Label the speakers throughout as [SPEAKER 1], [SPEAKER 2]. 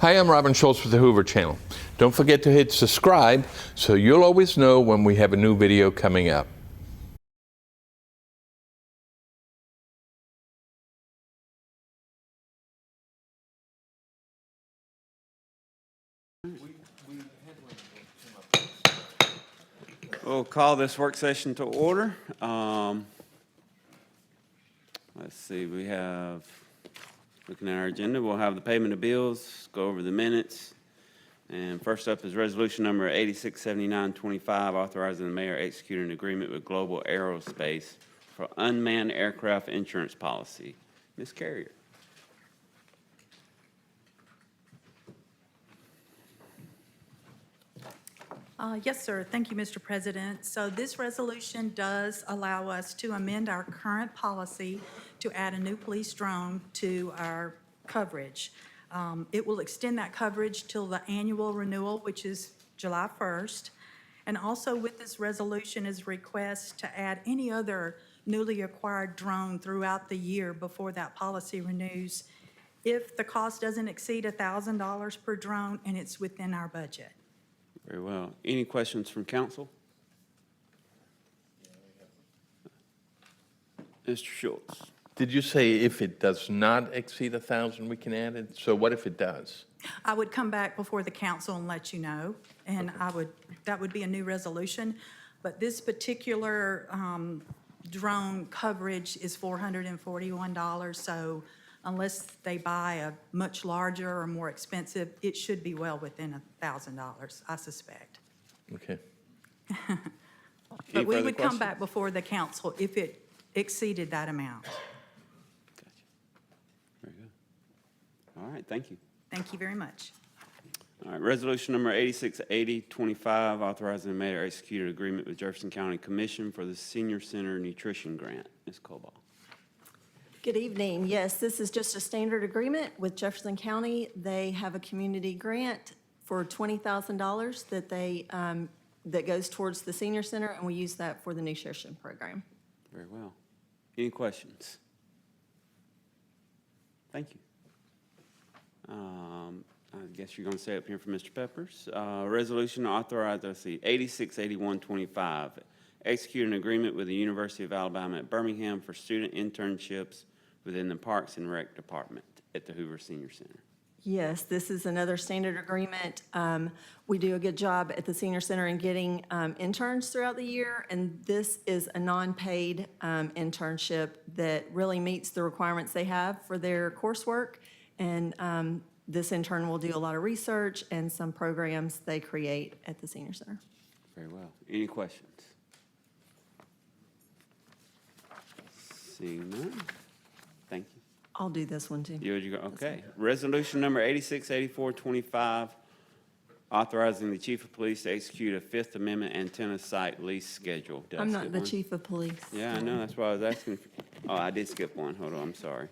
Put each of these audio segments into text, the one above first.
[SPEAKER 1] Hi, I'm Robin Schultz with the Hoover Channel. Don't forget to hit subscribe so you'll always know when we have a new video coming up.
[SPEAKER 2] We'll call this work session to order. Let's see, we have, looking at our agenda, we'll have the payment of bills, go over the minutes. And first up is resolution number 867925, authorizing the mayor execute an agreement with Global Aerospace for unmanned aircraft insurance policy. Ms. Carrier.
[SPEAKER 3] Yes, sir. Thank you, Mr. President. So this resolution does allow us to amend our current policy to add a new police drone to our coverage. It will extend that coverage till the annual renewal, which is July 1st. And also with this resolution is a request to add any other newly acquired drone throughout the year before that policy renews if the cost doesn't exceed $1,000 per drone and it's within our budget.
[SPEAKER 2] Very well. Any questions from council? Mr. Schultz.
[SPEAKER 1] Did you say if it does not exceed 1,000, we can add it? So what if it does?
[SPEAKER 3] I would come back before the council and let you know, and that would be a new resolution. But this particular drone coverage is $441, so unless they buy a much larger or more expensive, it should be well within $1,000, I suspect.
[SPEAKER 1] Okay.
[SPEAKER 3] But we
[SPEAKER 2] further
[SPEAKER 3] would come
[SPEAKER 2] questions?
[SPEAKER 3] back before the council if it exceeded that amount.
[SPEAKER 2] Gotcha. Very good. All right, thank you.
[SPEAKER 3] Thank you very much.
[SPEAKER 2] All right, resolution number 868025, authorizing the mayor to execute an agreement with Jefferson County Commission for the Senior Center Nutrition Grant. Ms. Cobal.
[SPEAKER 4] Good evening. Yes, this is just a standard agreement with Jefferson County. They have a community grant for $20,000 that that goes towards the senior center, and we use that for the nutrition program.
[SPEAKER 2] Very well. Any questions? Thank you. I guess you're going to say up here for Mr. Peppers. Resolution authorized, 868125, execute an agreement with the University of Alabama at Birmingham for student internships within the Parks and Rec Department at the Hoover Senior Center.
[SPEAKER 4] Yes, this is another standard agreement. We do a good job at the senior center in getting interns throughout the year, and this is a non-paid internship that really meets the requirements they have for their coursework. And this intern will do a lot of research and some programs they create at the senior center.
[SPEAKER 2] Very well. Any questions? Seeing none. Thank you.
[SPEAKER 4] I'll do this one too.
[SPEAKER 2] You go, okay. Resolution number 868425, authorizing the chief of police to execute a Fifth Amendment antenna site lease schedule. Did I
[SPEAKER 4] I'm
[SPEAKER 2] skip
[SPEAKER 4] not the
[SPEAKER 2] one?
[SPEAKER 4] chief of police.
[SPEAKER 2] Yeah, I know. That's why I was asking. Oh, I did skip one. Hold on. I'm sorry.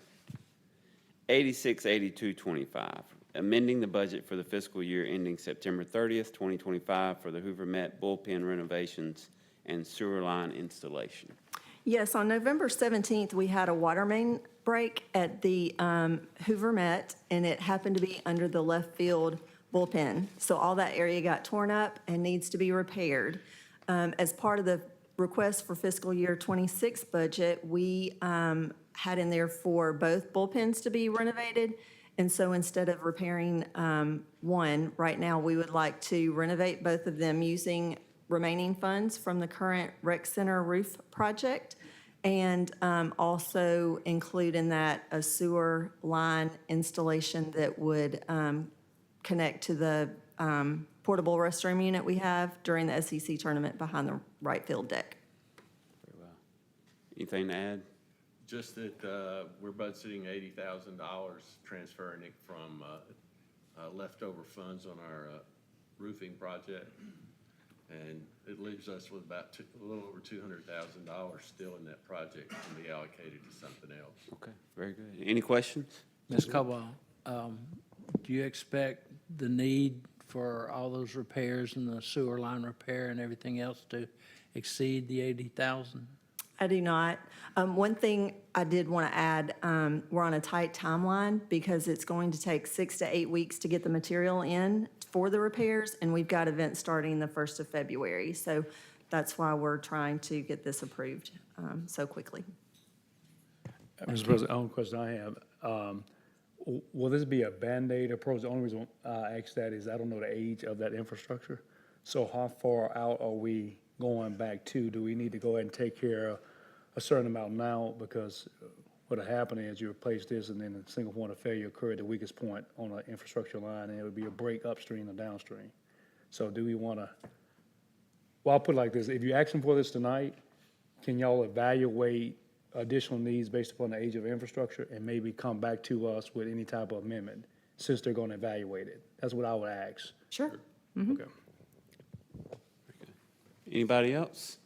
[SPEAKER 2] 868225, amending the budget for the fiscal year ending September 30th, 2025 for the Hoover Met bullpen renovations and sewer line installation.
[SPEAKER 4] Yes, on November 17th, we had a water main break at the Hoover Met, and it happened to be under the left field bullpen. So all that area got torn up and needs to be repaired. As part of the request for fiscal year 26 budget, we had in there for both bullpens to be renovated. And so instead of repairing one, right now, we would like to renovate both of them using remaining funds from the current rec center roof project, and also include in that a sewer line installation that would connect to the portable restroom unit we have during the SEC tournament behind the right field deck.
[SPEAKER 2] Very well. Anything to add?
[SPEAKER 5] Just that we're budgeting $80,000, transferring it from leftover funds on our roofing project. And it leaves us with about a little over $200,000 still in that project to be allocated to something else.
[SPEAKER 2] Okay, very good. Any questions?
[SPEAKER 6] Ms. Cobal, do you expect the need for all those repairs and the sewer line repair and everything else to exceed the 80,000?
[SPEAKER 4] I do not. One thing I did want to add, we're on a tight timeline because it's going to take 6 to 8 weeks to get the material in for the repairs, and we've got events starting the 1st of February. So that's why we're trying to get this approved so quickly.
[SPEAKER 7] Mr. President, the only question I have, will this be a Band-Aid approach? The only reason I ask that is I don't know the age of that infrastructure. So how far out are we going back to? Do we need to go ahead and take care of a certain amount now? Because what'll happen is you replace this and then a single point of failure occur at the weakest point on an infrastructure line, and it would be a break upstream and downstream. So do we want to, well, I'll put it like this. If you're asking for this tonight, can y'all evaluate additional needs based upon the age of infrastructure and maybe come back to us with any type of amendment since they're going to evaluate it? That's what I would ask.
[SPEAKER 4] Sure.
[SPEAKER 7] Okay.
[SPEAKER 2] Anybody else?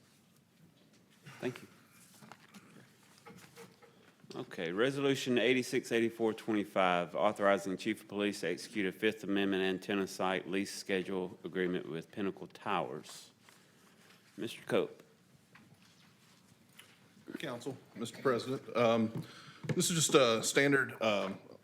[SPEAKER 2] Thank you. Okay, Resolution 868425, authorizing the Chief of Police to execute a Fifth Amendment antenna site lease schedule agreement with Pinnacle Towers. Mr. Cope.
[SPEAKER 8] Council, Mr. President. This is just a standard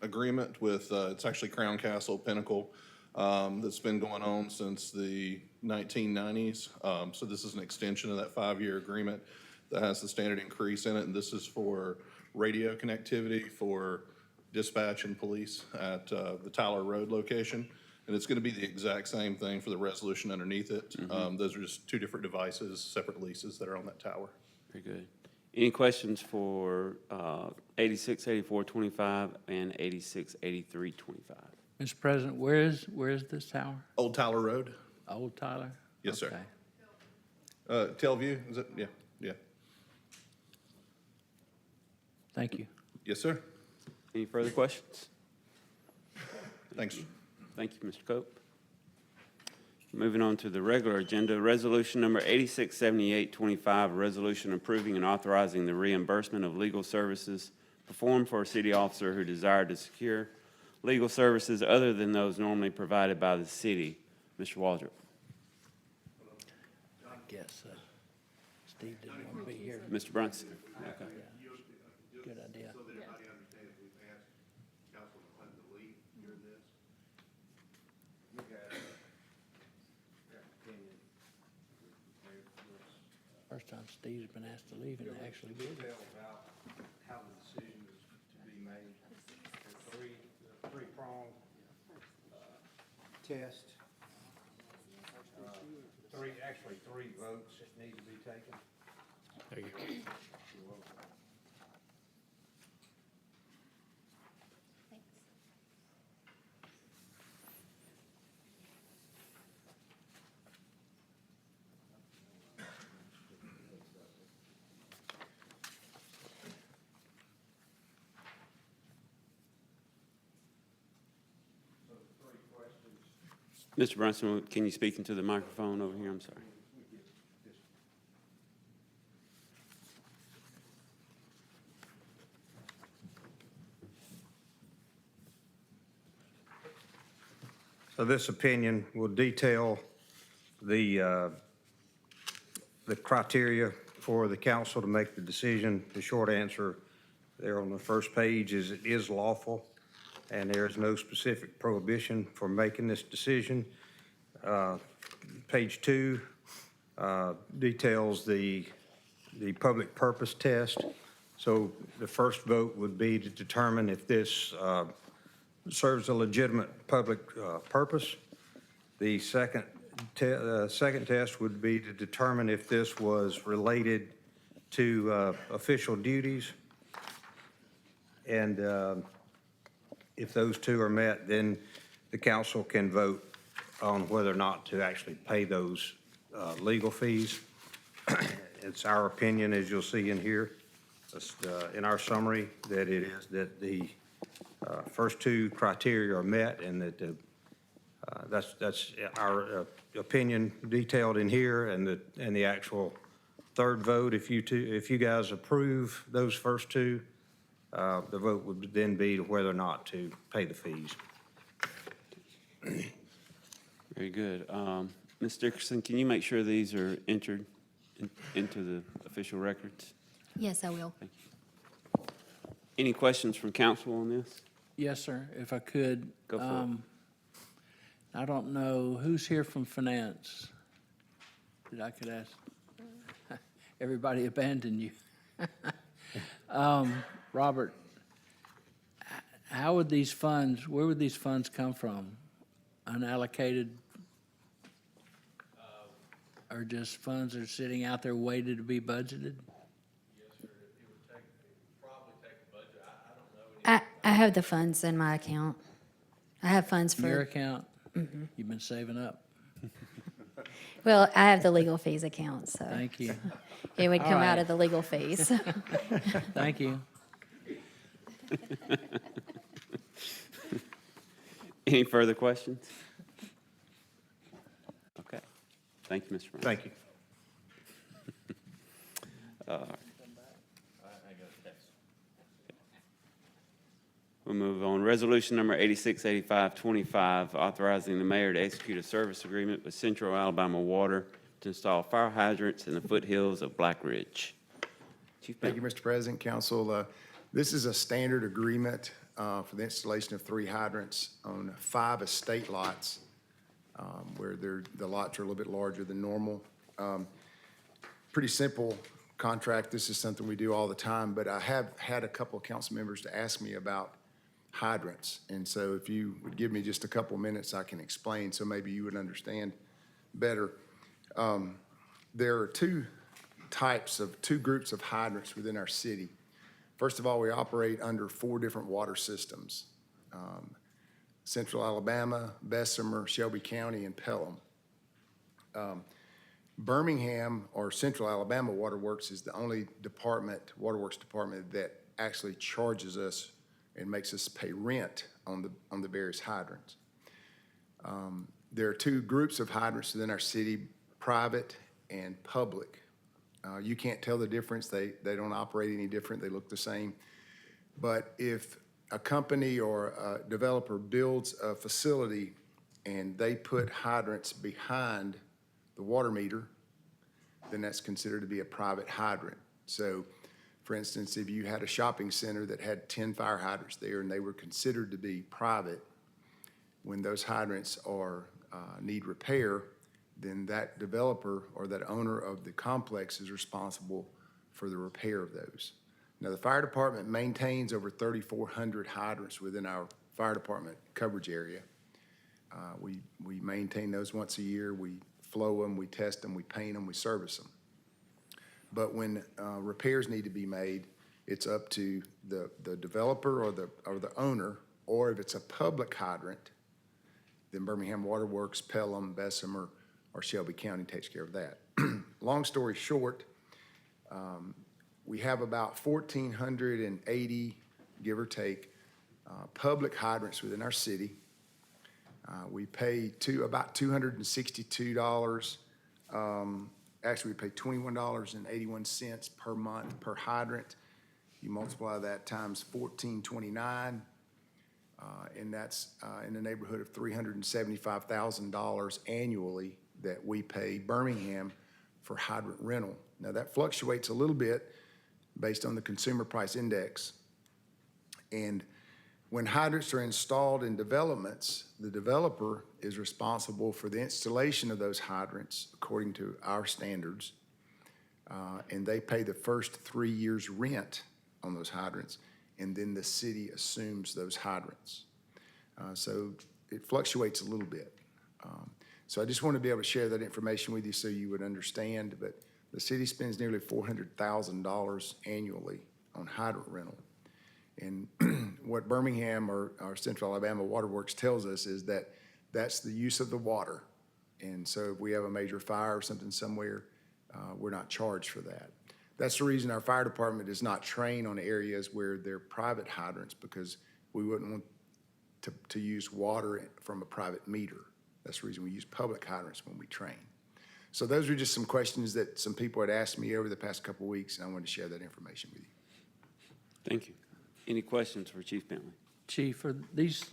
[SPEAKER 8] agreement with, it's actually Crown Castle Pinnacle, that's been going on since the 1990s. So this is an extension of that 5-year agreement that has the standard increase in it, and this is for radio connectivity for dispatch and police at the Tyler Road location. And it's going to be the exact same thing for the resolution underneath it. Those are just 2 different devices, separate leases that are on that tower.
[SPEAKER 2] Very good. Any questions for 868425 and 868325?
[SPEAKER 6] Mr. President, where is this tower?
[SPEAKER 8] Old Tyler Road?
[SPEAKER 6] Old Tyler?
[SPEAKER 8] Yes, sir.
[SPEAKER 6] Okay.
[SPEAKER 8] Telview, is it? Yeah, yeah.
[SPEAKER 6] Thank you.
[SPEAKER 8] Yes, sir.
[SPEAKER 2] Any further questions?
[SPEAKER 8] Thanks.
[SPEAKER 2] Thank you, Mr. Cope. Moving on to the regular agenda, resolution number 867825, a resolution approving and authorizing the reimbursement of legal services performed for a city officer who desired to secure legal services other than those normally provided by the city. Mr. Waldrop.
[SPEAKER 6] I guess Steve didn't want to be here.
[SPEAKER 2] Mr. Brunson. Okay.
[SPEAKER 6] Good idea.
[SPEAKER 9] So that everybody understands, we've asked Councilman McClinton to leave during this. We had opinion.
[SPEAKER 6] First time Steve's been asked to leave and actually did.
[SPEAKER 9] Detail about how the decision is to be made. Three-pronged test. Three votes need to be taken.
[SPEAKER 7] There you go.
[SPEAKER 2] Mr. Brunson, can you speak into the microphone over here? I'm sorry.
[SPEAKER 9] So this opinion will detail the criteria for the council to make the decision. The short answer there on the first page is it is lawful, and there is no specific prohibition for making this decision. Page 2 details the public purpose test. So the first vote would be to determine if this serves a legitimate public purpose. The second test would be to determine if this was related to official duties. And if those 2 are met, then the council can vote on whether or not to actually pay those legal fees. It's our opinion, as you'll see in here, in our summary, that it is that the first 2 criteria are met, and that that's our opinion detailed in here, and the actual third vote. If you guys approve those first 2, the vote would then be to whether or not to pay the fees.
[SPEAKER 2] Very good. Ms. Dickerson, can you make sure these are entered into the official records?
[SPEAKER 10] Yes, I will.
[SPEAKER 2] Any questions from council on this?
[SPEAKER 6] Yes, sir, if I could.
[SPEAKER 2] Go for it.
[SPEAKER 6] I don't know, who's here from finance? That I could ask? Everybody abandoned you. Robert, how would these funds, where would these funds come from? Unallocated? Or just funds that are sitting out there waiting to be budgeted?
[SPEAKER 10] I have the funds in my account. I have funds
[SPEAKER 6] In your
[SPEAKER 10] for,
[SPEAKER 6] account? You've been saving up.
[SPEAKER 10] well, I have the legal fees account, so
[SPEAKER 6] Thank you.
[SPEAKER 10] it would
[SPEAKER 6] All
[SPEAKER 10] come out
[SPEAKER 6] right.
[SPEAKER 10] of the legal fees.
[SPEAKER 6] Thank you.
[SPEAKER 2] Any further questions? Okay. Thank you, Mr. Brown.
[SPEAKER 9] Thank you.
[SPEAKER 2] We'll move on. Resolution number 868525, authorizing the mayor to execute a service agreement with Central Alabama Water to install fire hydrants in the foothills of Black Ridge. Chief
[SPEAKER 11] Thank you,
[SPEAKER 2] Bell.
[SPEAKER 11] Mr. President, Council. This is a standard agreement for the installation of 3 hydrants on 5 estate lots where the lots are a little bit larger than normal. Pretty simple contract. This is something we do all the time, but I have had a couple of council members to ask me about hydrants. And so if you would give me just a couple minutes, I can explain, so maybe you would understand better. There are two groups of hydrants within our city. First of all, we operate under 4 different water systems: Central Alabama, Bessemer, Shelby County, and Pelham. Birmingham, or Central Alabama Waterworks, is the only waterworks department that actually charges us and makes us pay rent on the various hydrants. There are 2 groups of hydrants within our city: private and public. You can't tell the difference. They don't operate any different. They look the same. But if a company or a developer builds a facility and they put hydrants behind the water meter, then that's considered to be a private hydrant. So, for instance, if you had a shopping center that had 10 fire hydrants there and they were considered to be private, when those hydrants need repair, then that developer or that owner of the complex is responsible for the repair of those. Now, the fire department maintains over 3,400 hydrants within our fire department coverage area. We maintain those once a year. We flow them, we test them, we paint them, we service them. But when repairs need to be made, it's up to the developer or the owner, or if it's a public hydrant, then Birmingham Waterworks, Pelham, Bessemer, or Shelby County takes care of that. Long story short, we have about 1,480, give or take, public hydrants within our city. We pay about $262. Actually, we pay $21.81 per month per hydrant. You multiply that times 1429, and that's in the neighborhood of $375,000 annually that we pay Birmingham for hydrant rental. Now, that fluctuates a little bit based on the consumer price index. And when hydrants are installed in developments, the developer is responsible for the installation of those hydrants according to our standards, and they pay the first 3 years' rent on those hydrants, and then the city assumes those hydrants. So it fluctuates a little bit. So I just want to be able to share that information with you so you would understand, but the city spends nearly $400,000 annually on hydrant rental. And what Birmingham or Central Alabama Waterworks tells us is that that's the use of the water. And so if we have a major fire or something somewhere, we're not charged for that. That's the reason our fire department is not trained on areas where they're private hydrants, because we wouldn't want to use water from a private meter. That's the reason we use public hydrants when we train. So those are just some questions that some people had asked me over the past couple of weeks, and I wanted to share that information with you.
[SPEAKER 2] Thank you. Any questions for Chief Bentley?
[SPEAKER 6] Chief, are these,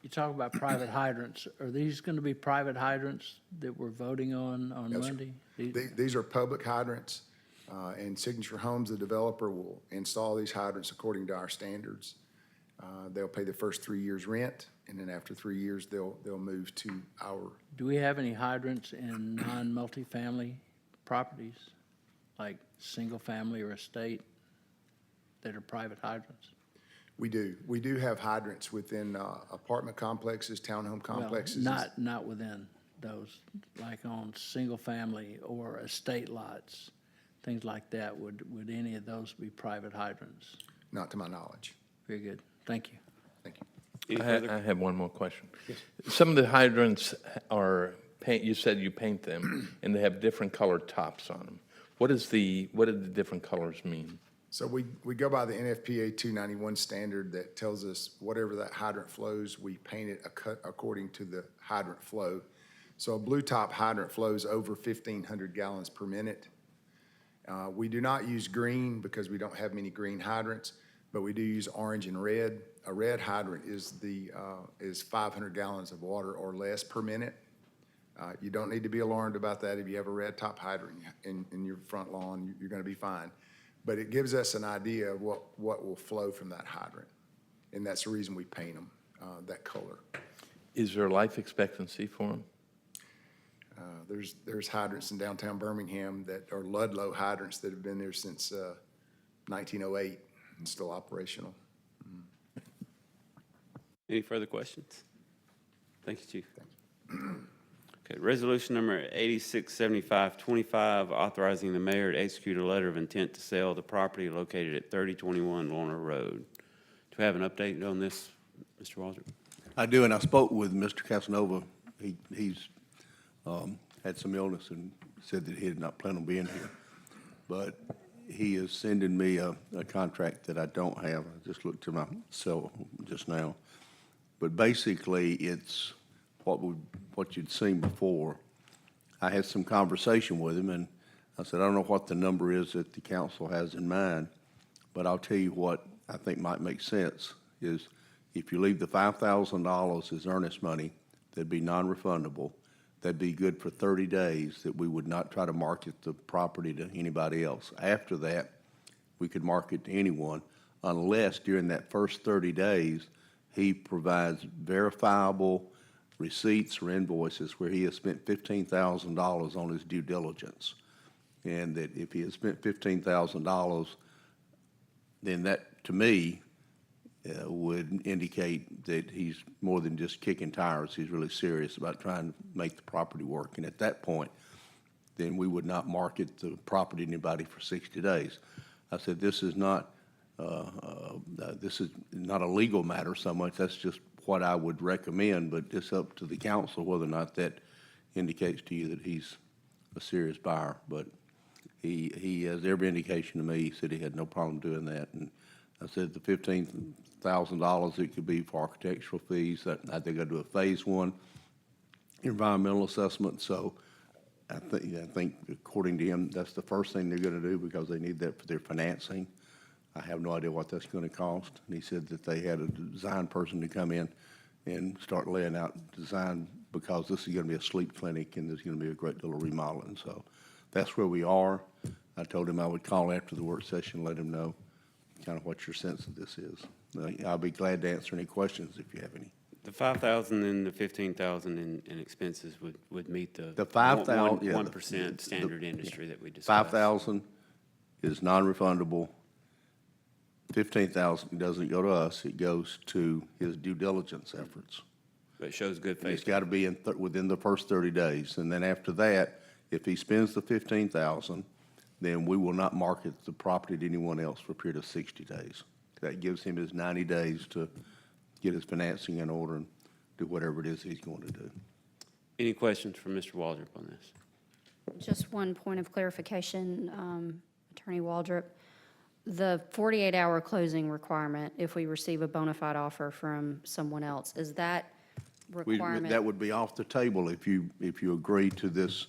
[SPEAKER 6] you talk about private hydrants, are these going to be private hydrants that we're voting on
[SPEAKER 11] Yes, sir.
[SPEAKER 6] Monday?
[SPEAKER 11] These are public hydrants. And Signature Homes, the developer, will install these hydrants according to our standards. They'll pay the first 3 years' rent, and then after 3 years, they'll move to our,
[SPEAKER 6] Do we have any hydrants in non-multifamily properties, like single-family or estate, that are private hydrants?
[SPEAKER 11] we do. We do have hydrants within apartment complexes, townhome
[SPEAKER 6] Well,
[SPEAKER 11] complexes.
[SPEAKER 6] not within those, like on single-family or estate lots, things like that. Would any of those be private hydrants?
[SPEAKER 11] Not to my knowledge.
[SPEAKER 6] Very good. Thank you.
[SPEAKER 11] Thank you.
[SPEAKER 2] Any further?
[SPEAKER 1] I have one more question. Some of the hydrants are paint, you said you paint them, and they have different colored tops on them. What do the different colors mean?
[SPEAKER 11] So we go by the NFPA 291 standard that tells us whatever that hydrant flows, we paint it according to the hydrant flow. So a blue top hydrant flows over 1,500 gallons per minute. We do not use green because we don't have many green hydrants, but we do use orange and red. A red hydrant is 500 gallons of water or less per minute. You don't need to be alarmed about that. If you have a red top hydrant in your front lawn, you're gonna be fine. But it gives us an idea of what will flow from that hydrant. And that's the reason we paint them that color.
[SPEAKER 1] Is there a life expectancy for them?
[SPEAKER 11] There's hydrants in downtown Birmingham that are Ludlow hydrants that have been there since 1908 and still operational.
[SPEAKER 2] Any further questions? Thank you, Chief. Okay, resolution number 867525, authorizing the mayor to execute a letter of intent to sell the property located at 3021 Lorna Road. Do we have an update on this, Mr. Waldrop?
[SPEAKER 12] I do, and I spoke with Mr. Casanova. He's had some illness and said that he did not plan on being here. But he is sending me a contract that I don't have. I just looked to my cell just now. But basically, it's what you'd seen before. I had some conversation with him, and I said, I don't know what the number is that the council has in mind, but I'll tell you what I think might make sense is if you leave the $5,000 as earnest money, that'd be non-refundable. That'd be good for 30 days, that we would not try to market the property to anybody else. After that, we could market to anyone, unless during that first 30 days, he provides verifiable receipts or invoices where he has spent $15,000 on his due diligence. And that if he has spent $15,000, then that, to me, would indicate that he's more than just kicking tires. He's really serious about trying to make the property work. And at that point, then we would not market the property to anybody for 60 days. I said, this is not a legal matter so much. That's just what I would recommend, but it's up to the council whether or not that indicates to you that he's a serious buyer. But he has every indication to me. He said he had no problem doing that. And I said the $15,000, it could be for architectural fees. That I think I do a phase one environmental assessment. So I think according to him, that's the first thing they're going to do because they need that for their financing. I have no idea what that's going to cost. And he said that they had a design person to come in and start laying out design because this is going to be a sleep clinic and there's going to be a great deal of remodeling. So that's where we are. I told him I would call after the work session, let him know kind of what your sense of this is. I'll be glad to answer any questions if you have any.
[SPEAKER 2] The 5,000 and the 15,000 in expenses would meet the
[SPEAKER 12] 5,000,
[SPEAKER 2] 1% standard industry that we discussed.
[SPEAKER 12] 5,000 is non-refundable. 15,000 doesn't go to us, it goes to his due diligence efforts.
[SPEAKER 2] But it shows good
[SPEAKER 12] And it's
[SPEAKER 2] faith.
[SPEAKER 12] got to be within the first 30 days. And then after that, if he spends the 15,000, then we will not market the property to anyone else for a period of 60 days. That gives him his 90 days to get his financing in order and do whatever it is he's going to do.
[SPEAKER 2] Any questions from Mr. Waldrop on this?
[SPEAKER 10] Just one point of clarification, Attorney Waldrop. The 48-hour closing requirement, if we receive a bona fide offer from someone else, is that requirement?
[SPEAKER 12] That would be off the table if you agree to this,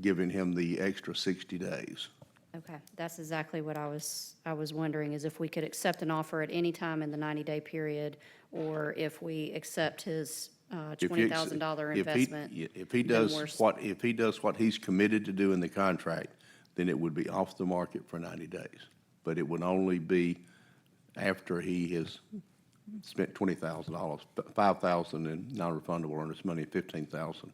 [SPEAKER 12] giving him the extra 60 days.
[SPEAKER 10] Okay, that's exactly what I was wondering, is if we could accept an offer at any time in the 90-day period, or if we accept his $20,000 investment.
[SPEAKER 12] If he does what he's committed to do in the contract, then it would be off the market for 90 days. But it would only be after he has spent $20,000, $5,000 in non-refundable earnest money, $15,000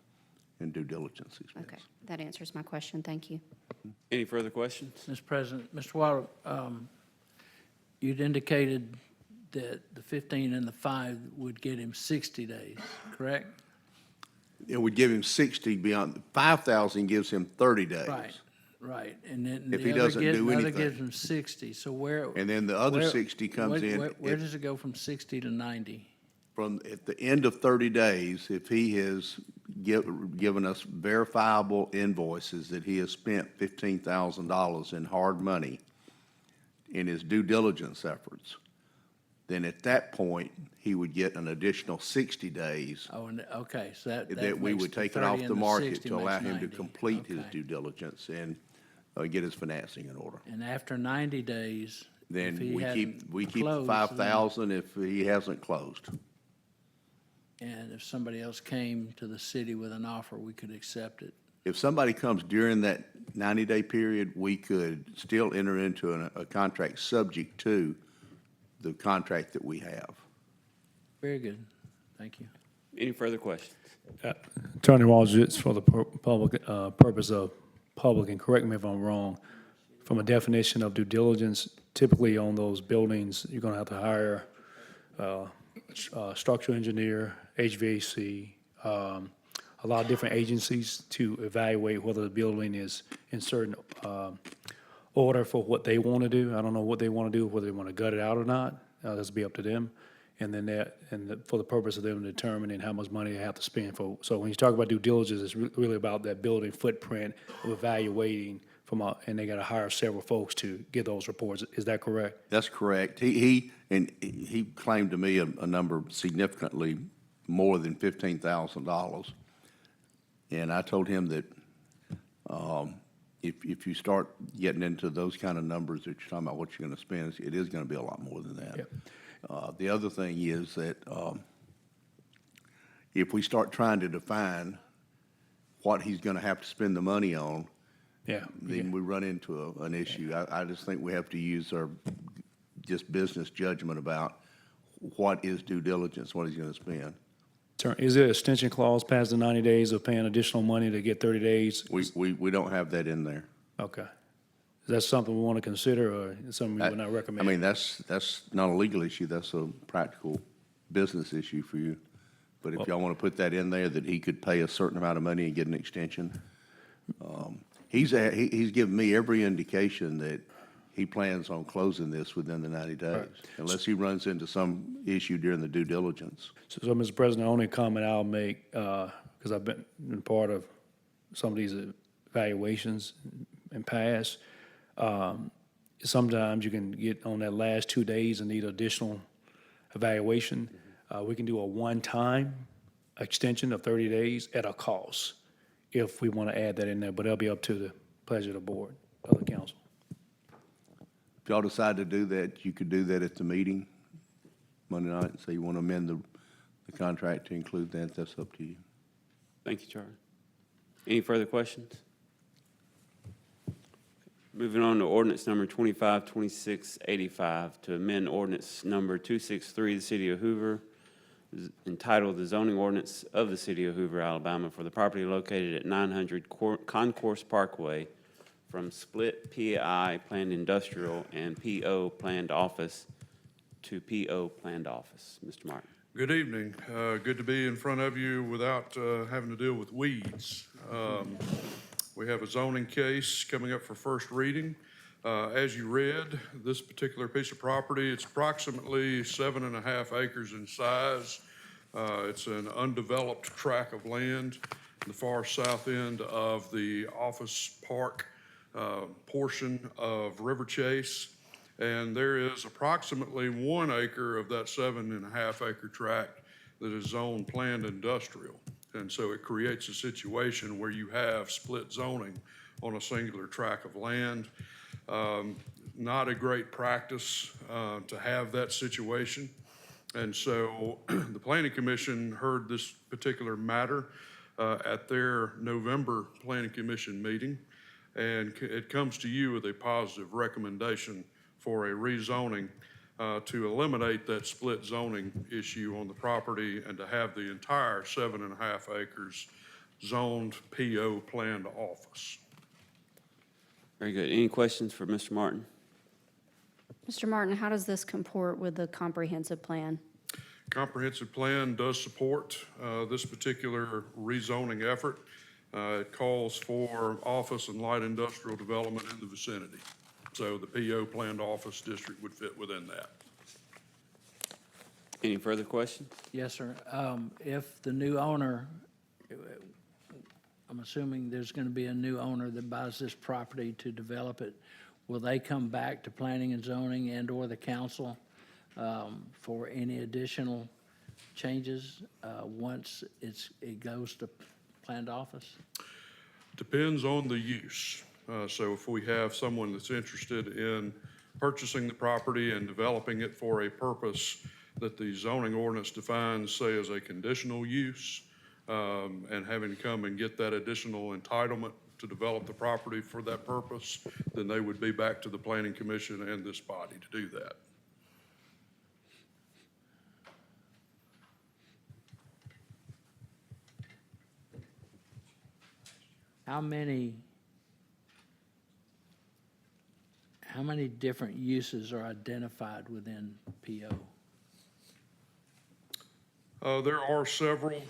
[SPEAKER 12] in due diligence expense.
[SPEAKER 10] Okay, that answers my question. Thank you.
[SPEAKER 2] Any further questions?
[SPEAKER 6] Mr. President, Mr. Waller, you'd indicated that the 15 and the 5 would get him 60 days, correct?
[SPEAKER 12] It would give him 60 beyond, 5,000 gives him 30 days.
[SPEAKER 6] Right, and then
[SPEAKER 12] If
[SPEAKER 6] the
[SPEAKER 12] he
[SPEAKER 6] other
[SPEAKER 12] doesn't do
[SPEAKER 6] the other
[SPEAKER 12] anything.
[SPEAKER 6] gives him 60, so where?
[SPEAKER 12] And then the other
[SPEAKER 6] where-
[SPEAKER 12] 60 comes in
[SPEAKER 6] Where
[SPEAKER 12] if-
[SPEAKER 6] does it go from 60 to 90?
[SPEAKER 12] From, at the end of 30 days, if he has given us verifiable invoices that he has spent $15,000 in hard money in his due diligence efforts, then at that point, he would get an additional 60 days
[SPEAKER 6] Oh, and, okay, so that
[SPEAKER 12] that we
[SPEAKER 6] makes
[SPEAKER 12] would
[SPEAKER 6] the
[SPEAKER 12] take it
[SPEAKER 6] 30
[SPEAKER 12] off
[SPEAKER 6] and
[SPEAKER 12] the market
[SPEAKER 6] 60
[SPEAKER 12] to allow
[SPEAKER 6] makes
[SPEAKER 12] him to
[SPEAKER 6] 90.
[SPEAKER 12] complete his
[SPEAKER 6] Okay.
[SPEAKER 12] due diligence and get his financing in order.
[SPEAKER 6] And after 90 days, if
[SPEAKER 12] Then
[SPEAKER 6] he
[SPEAKER 12] we
[SPEAKER 6] hadn't
[SPEAKER 12] keep the
[SPEAKER 6] closed, then-
[SPEAKER 12] 5,000 if he hasn't closed.
[SPEAKER 6] And if somebody else came to the city with an offer, we could accept it.
[SPEAKER 12] If somebody comes during that 90-day period, we could still enter into a contract subject to the contract that we have.
[SPEAKER 6] Very good, thank you.
[SPEAKER 2] Any further questions?
[SPEAKER 7] Attorney Walls, it's for the public, purpose of public, and correct me if I'm wrong, from a definition of due diligence, typically on those buildings, you're gonna have to hire a structural engineer, HVAC, a lot of different agencies to evaluate whether the building is in certain order for what they want to do. I don't know what they want to do, whether they want to gut it out or not. That's be up to them. And then for the purpose of them determining how much money they have to spend for. So when you talk about due diligence, it's really about that building footprint of evaluating and they got to hire several folks to get those reports. Is that correct?
[SPEAKER 12] That's correct. He claimed to me a number significantly more than $15,000. And I told him that if you start getting into those kind of numbers that you're talking about, what you're going to spend, it is going to be a lot more than that.
[SPEAKER 7] Yep.
[SPEAKER 12] The other thing is that if we start trying to define what he's going to have to spend the money on, then we run into an issue. I just think we have to use our just business judgment about what is due diligence, what he's going to spend.
[SPEAKER 7] Is there an extension clause past the 90 days of paying additional money to get 30 days?
[SPEAKER 12] We don't have that in there.
[SPEAKER 7] Okay. Is that something we want to consider, or something you would not recommend?
[SPEAKER 12] I mean, that's not a legal issue, that's a practical business issue for you. But if y'all want to put that in there, that he could pay a certain amount of money and get an extension. He's given me every indication that he plans on closing this within the 90 days, unless he runs into some issue during the due diligence.
[SPEAKER 7] So, Mr. President, the only comment I'll make, because I've been part of some of these evaluations in past, sometimes you can get on that last 2 days and need additional evaluation. We can do a one-time extension of 30 days at a cost, if we want to add that in there, but it'll be up to the pleasure of the board, of the council.
[SPEAKER 12] If y'all decide to do that, you could do that at the meeting Monday night, and say you want to amend the contract to include that, that's up to you.
[SPEAKER 2] Thank you, Charlie. Any further questions? Moving on to ordinance number 252685 to amend ordinance number 263, the City of Hoover, entitled the zoning ordinance of the City of Hoover, Alabama, for the property located at 900 Concourse Parkway from split PI planned industrial and PO planned office to PO planned office. Mr. Martin.
[SPEAKER 13] Good evening. Good to be in front of you without having to deal with weeds. We have a zoning case coming up for first reading. As you read, this particular piece of property, it's approximately 7.5 acres in size. It's an undeveloped tract of land in the far south end of the office park portion of River Chase. And there is approximately 1 acre of that 7.5 acre tract that is zoned planned industrial. And so it creates a situation where you have split zoning on a singular tract of land. Not a great practice to have that situation. And so the Planning Commission heard this particular matter at their November Planning Commission meeting. and it comes to you with a positive recommendation for a rezoning to eliminate that split zoning issue on the property and to have the entire 7.5 acres zoned PO planned office.
[SPEAKER 2] Very good. Any questions for Mr. Martin?
[SPEAKER 10] Mr. Martin, how does this comport with the comprehensive plan?
[SPEAKER 13] Comprehensive plan does support this particular rezoning effort. It calls for office and light industrial development in the vicinity. So the PO planned office district would fit within that.
[SPEAKER 2] Any further questions?
[SPEAKER 6] Yes, sir. If the new owner, I'm assuming there's going to be a new owner that buys this property to develop it, will they come back to planning and zoning and/or the council for any additional changes once it goes to planned office?
[SPEAKER 13] Depends on the use. So if we have someone that's interested in purchasing the property and developing it for a purpose that the zoning ordinance defines, say, as a conditional use, and having to come and get that additional entitlement to develop the property for that purpose, then they would be back to the Planning Commission and this body to do that.
[SPEAKER 6] How many different uses are identified within PO?
[SPEAKER 13] There are several,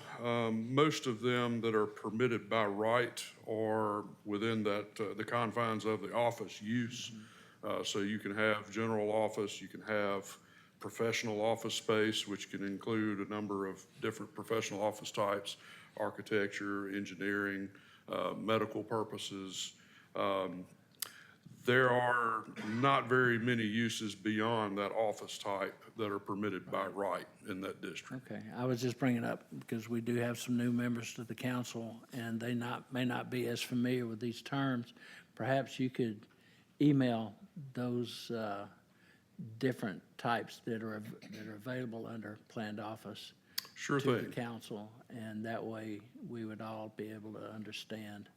[SPEAKER 13] most of them that are permitted by right are within that, the confines of the office use. So you can have general office, you can have professional office space, which can include a number of different professional office types, architecture, engineering, medical purposes. There are not very many uses beyond that office type that are permitted by right in that district.
[SPEAKER 6] Okay, I was just bringing up because we do have some new members to the council, and they may not be as familiar with these terms. Perhaps you could email those different types that are available under planned office
[SPEAKER 13] Sure
[SPEAKER 6] to the
[SPEAKER 13] thing.
[SPEAKER 6] council, and that way we would all be able to understand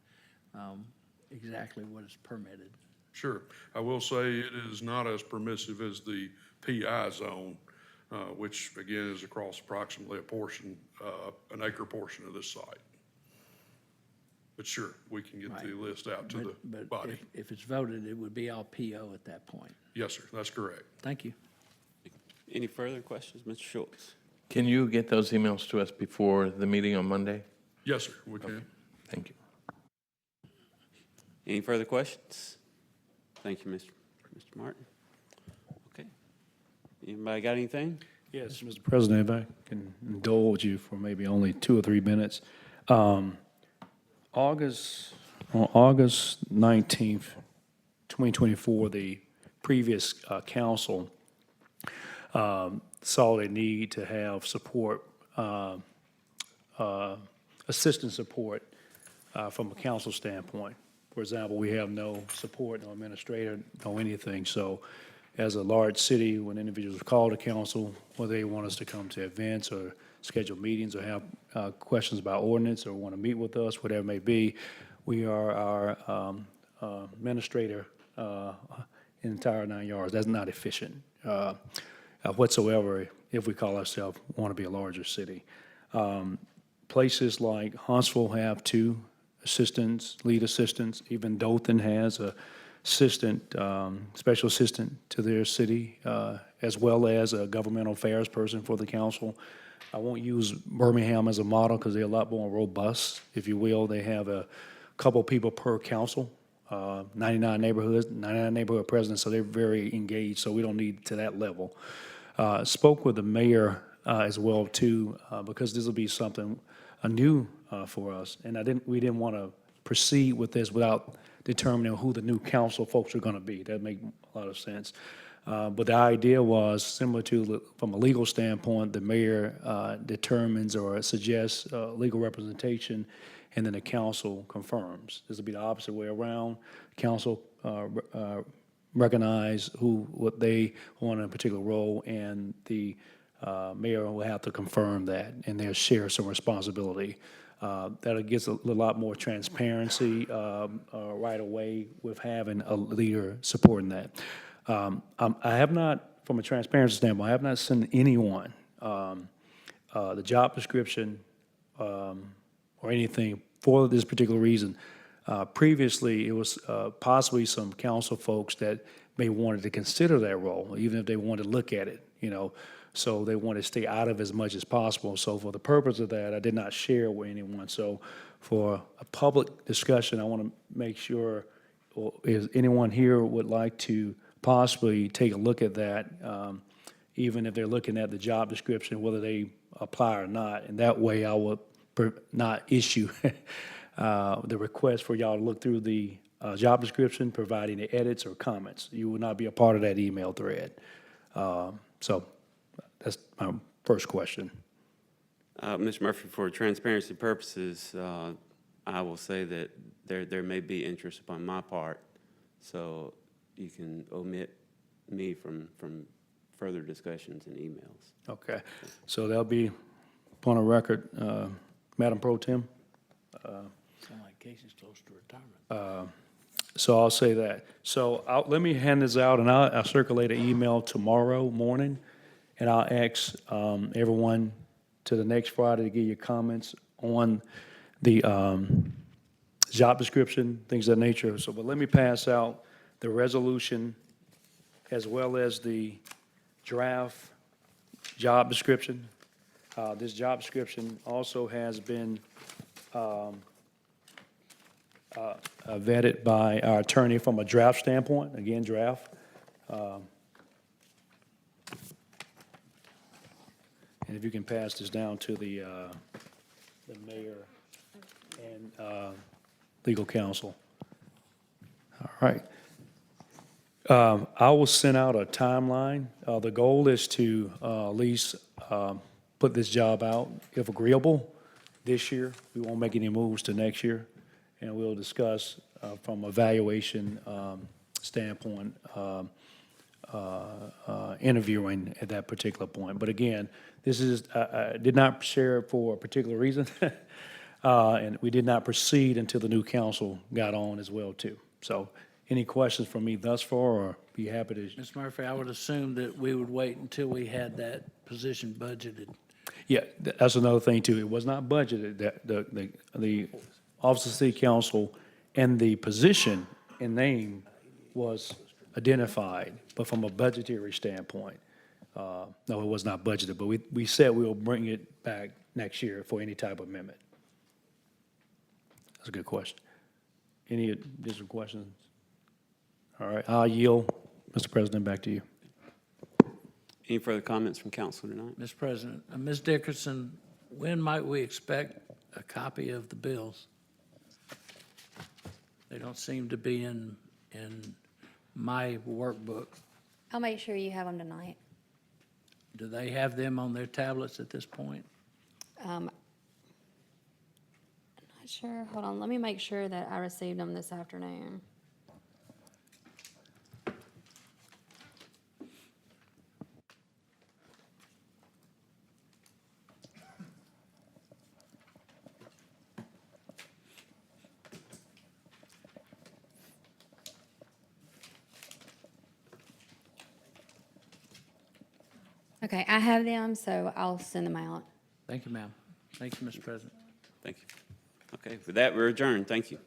[SPEAKER 6] exactly what is permitted.
[SPEAKER 13] Sure. I will say it is not as permissive as the PI zone, which again is across approximately a portion, an acre portion of this site. But sure, we can get the list out to the
[SPEAKER 6] But
[SPEAKER 13] body.
[SPEAKER 6] if it's voted, it would be all PO at that point.
[SPEAKER 13] Yes, sir, that's correct.
[SPEAKER 6] Thank you.
[SPEAKER 2] Any further questions, Mr. Schultz?
[SPEAKER 1] Can you get those emails to us before the meeting on Monday?
[SPEAKER 13] Yes, sir, we can.
[SPEAKER 1] Thank you.
[SPEAKER 2] Any further questions? Thank you, Mr. Martin. Okay. Anybody got anything?
[SPEAKER 7] Yes, Mr. President, if I can indulge you for maybe only 2 or 3 minutes. On August 19th, 2024, the previous council saw a need to have support, assistance support from a council standpoint. For example, we have no support, no administrator, no anything. So as a large city, when individuals call to council, whether they want us to come to events or schedule meetings or have questions about ordinance or want to meet with us, whatever it may be, we are our administrator entire 9 yards. That's not efficient whatsoever if we call ourselves want to be a larger city. Places like Huntsville have 2 assistants, lead assistants. Even Dothan has a assistant, special assistant to their city, as well as a governmental affairs person for the council. I won't use Birmingham as a model because they're a lot more robust, if you will. They have a couple people per council, 99 neighborhoods, 99 neighborhood presidents, so they're very engaged, so we don't need to that level. Spoke with the mayor as well, too, because this will be something new for us, and we didn't want to proceed with this without determining who the new council folks are going to be. That makes a lot of sense. But the idea was similar to, from a legal standpoint, the mayor determines or suggests legal representation, and then the council confirms. This will be the opposite way around. Council recognize what they want in a particular role, and the mayor will have to confirm that, and they'll share some responsibility That'll get a lot more transparency right away with having a leader supporting that. I have not, from a transparency standpoint, I have not sent anyone the job description or anything for this particular reason. Previously, it was possibly some council folks that may wanted to consider that role, even if they wanted to look at it, so they want to stay out of as much as possible. So for the purpose of that, I did not share with anyone. So for a public discussion, I want to make sure, or is anyone here would like to possibly take a look at that, even if they're looking at the job description, whether they apply or not. And that way I will not issue the request for y'all to look through the job description, provide any edits or comments. You will not be a part of that email thread. So that's my first question.
[SPEAKER 2] Mr. Murphy, for transparency purposes, I will say that there may be interest upon my part, so you can omit me from further discussions and emails.
[SPEAKER 7] Okay, so that'll be upon a record. Madam Pro-Tem?
[SPEAKER 6] Sound like Casey's close to retirement.
[SPEAKER 7] So I'll say that. So let me hand this out, and I'll circulate an email tomorrow morning, and I'll ask everyone to the next Friday to give you comments on the job description, things of that nature. So, but let me pass out the resolution as well as the draft job description. This job description also has been vetted by our attorney from a draft standpoint, again, draft. And if you can pass this down to the mayor and legal counsel. All right. I will send out a timeline. The goal is to at least put this job out, if agreeable, this year. We won't make any moves to next year. And we'll discuss from a valuation standpoint, interviewing at that particular point. But again, this is, I did not share it for a particular reason. And we did not proceed until the new council got on as well, too. So any questions from me thus far, or be happy to?
[SPEAKER 6] Ms. Murphy, I would assume that we would wait until we had that position budgeted.
[SPEAKER 7] Yeah, that's another thing, too. It was not budgeted. The Office of City Council and the position and name was identified, but from a budgetary standpoint, no, it was not budgeted. But we said we'll bring it back next year for any type of amendment. That's a good question. Any additional questions? All right, I'll yield, Mr. President, back to you.
[SPEAKER 2] Any further comments from council tonight?
[SPEAKER 6] Mr. President, Ms. Dickerson, when might we expect a copy of the bills? They don't seem to be in my workbook.
[SPEAKER 10] I'll make sure you have them tonight.
[SPEAKER 6] Do they have them on their tablets at this point?
[SPEAKER 10] I'm not sure. Hold on. Let me make sure that I received them this afternoon. Okay, I have them, so I'll send them out.
[SPEAKER 6] Thank you, ma'am. Thank you, Mr. President.
[SPEAKER 2] Thank you. Okay, with that, we're adjourned. Thank you.